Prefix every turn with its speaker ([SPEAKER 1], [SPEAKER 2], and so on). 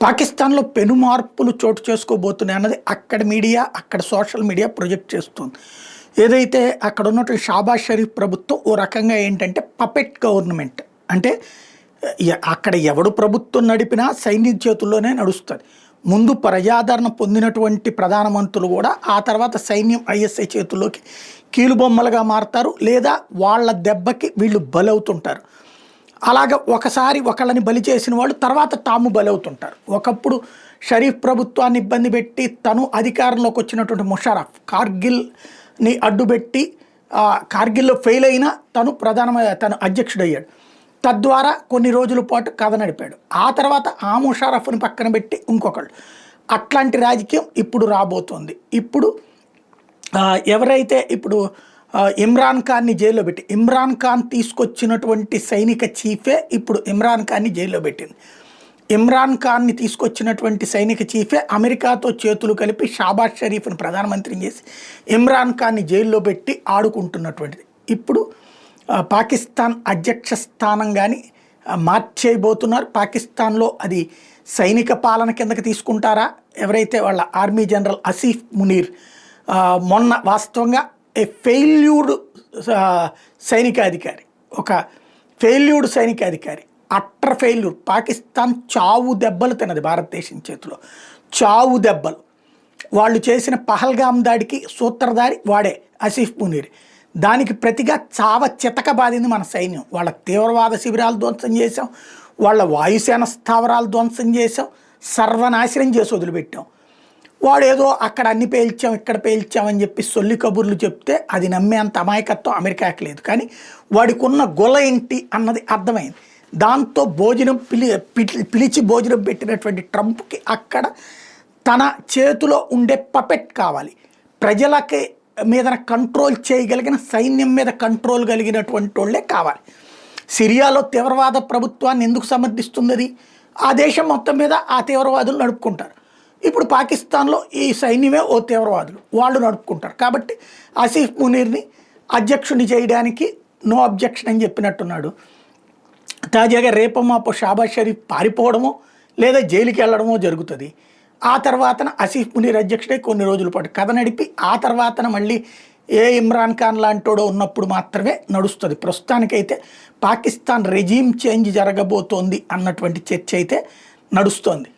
[SPEAKER 1] పాకిస్తాన్లో పెను మార్పులు చోటు చేసుకోబోతున్నాయి అన్నది అక్కడ మీడియా, అక్కడ సోషల్ మీడియా ప్రొజెక్ట్ చేస్తుంది. ఏదైతే అక్కడ ఉన్నటువంటి షాబాజ్ షరీఫ్ ప్రభుత్వం ఓ రకంగా ఏంటంటే పపెట్ గవర్నమెంట్. అంటే అక్కడ ఎవడు ప్రభుత్వం నడిపినా సైన్యం చేతుల్లోనే నడుస్తుంది. ముందు ప్రజాదరణ పొందినటువంటి ప్రధానమంత్రులు కూడా ఆ తర్వాత సైన్యం ఐఎస్ఐ చేతుల్లోకి కీలుబొమ్మలుగా మారతారు, లేదా వాళ్ళ దెబ్బకి వీళ్ళు బలవుతుంటారు. అలాగ ఒకసారి ఒకళ్ళని బలి చేసిన వాళ్ళు తర్వాత తాము బలవుతుంటారు. ఒకప్పుడు షరీఫ్ ప్రభుత్వాన్ని ఇబ్బంది పెట్టి తను అధికారంలోకి వచ్చినటువంటి ముషారఫ్ కార్గిల్ని అడ్డుపెట్టి కార్గిల్లో ఫెయిల్ అయినా తను అధ్యక్షుడయ్యాడు. తద్వారా కొన్ని రోజుల పాటు కథ నడిపాడు. ఆ తర్వాత ఆ ముషారఫ్ని పక్కన పెట్టి ఇంకొకళ్ళు. అట్లాంటి రాజకీయం ఇప్పుడు రాబోతోంది. ఇప్పుడు ఎవరైతే ఇప్పుడు ఇమ్రాన్ ఖాన్ని జైల్లో పెట్టి, ఇమ్రాన్ ఖాన్ తీసుకొచ్చినటువంటి సైనిక చీఫే ఇప్పుడు ఇమ్రాన్ ఖాన్ని జైల్లో పెట్టింది. ఇమ్రాన్ ఖాన్ని తీసుకొచ్చినటువంటి సైనిక చీఫే అమెరికాతో చేతులు కలిపి షాబాజ్ షరీఫ్ని ప్రధానమంత్రిని చేసి ఇమ్రాన్ ఖాన్ని జైల్లో పెట్టి ఆడుకుంటున్నటువంటిది. ఇప్పుడు పాకిస్తాన్ అధ్యక్ష స్థానం కానీ మార్చేయబోతున్నారు. పాకిస్తాన్లో అది సైనిక పాలన కిందకి తీసుకుంటారా? ఎవరైతే వాళ్ళ ఆర్మీ జనరల్ ఆసిఫ్ మునీర్ మొన్న వాస్తవంగా ఫెయిల్యూర్డ్ సైనికాధికారి, ఒక ఫెయిల్యూర్డ్ సైనికాధికారి, అట్టర్ ఫెయిల్యూర్. పాకిస్తాన్ చావు దెబ్బలు తిన్నది భారతదేశం చేతిలో, చావు దెబ్బలు. వాళ్ళు చేసిన పహల్గామ్ దాడికి సూత్రధారి వాడే ఆసిఫ్ మునీర్. దానికి ప్రతిగా చితక బాధింది మన సైన్యం. వాళ్ళ తీవ్రవాద శిబిరాలు ధ్వంసం చేసాం, వాళ్ళ వాయుసేన స్థావరాలు ధ్వంసం చేసాం, సర్వనాశనం చేసి వదిలిపెట్టాం. వాడు ఏదో అక్కడ అన్ని పేల్చాం ఇక్కడ పేల్చామని చెప్పి సొల్లి కబుర్లు చెప్తే అది నమ్మేంత అమాయకత్వం అమెరికాకి లేదు. కానీ వాడికి ఉన్న గొల ఏంటి అన్నది అర్థమైంది. దాంతో పిలిచి భోజనం పెట్టినటువంటి ట్రంప్కి అక్కడ తన చేతిలో ఉండే పపెట్ కావాలి. ప్రజలకి మీద కంట్రోల్ చేయగలిగిన, సైన్యం మీద కంట్రోల్ కలిగినటువంటి వాళ్ళే కావాలి. సిరియాలో తీవ్రవాద ప్రభుత్వాన్ని ఎందుకు సమర్థిస్తుంది అది? ఆ దేశం మొత్తం మీద ఆ తీవ్రవాదులు నడుపుకుంటారు. ఇప్పుడు పాకిస్తాన్లో ఈ సైన్యమే ఓ తీవ్రవాదులు, వాళ్ళు నడుపుకుంటారు. కాబట్టి ఆసిఫ్ మునీర్ని అధ్యక్షుడిని చేయడానికి నో అబ్జెక్షన్ అని చెప్పినట్టున్నాడు. తాజాగా రేపో మాపో షాబాజ్ షరీఫ్ పారిపోవడమో లేదా జైలుకి వెళ్ళడమో జరుగుతుంది. ఆ తర్వాతన ఆసిఫ్ మునీర్ అధ్యక్షుడే కొన్ని రోజుల పాటు కథ నడిపి ఆ తర్వాతన మళ్ళీ ఇమ్రాన్ ఖాన్ లాంటోడో ఉన్నప్పుడు మాత్రమే నడుస్తుంది. ప్రస్తుతానికైతే పాకిస్తాన్ రెజీమ్ చేంజ్ జరగబోతోంది అన్నటువంటి చర్చ అయితే నడుస్తోంది.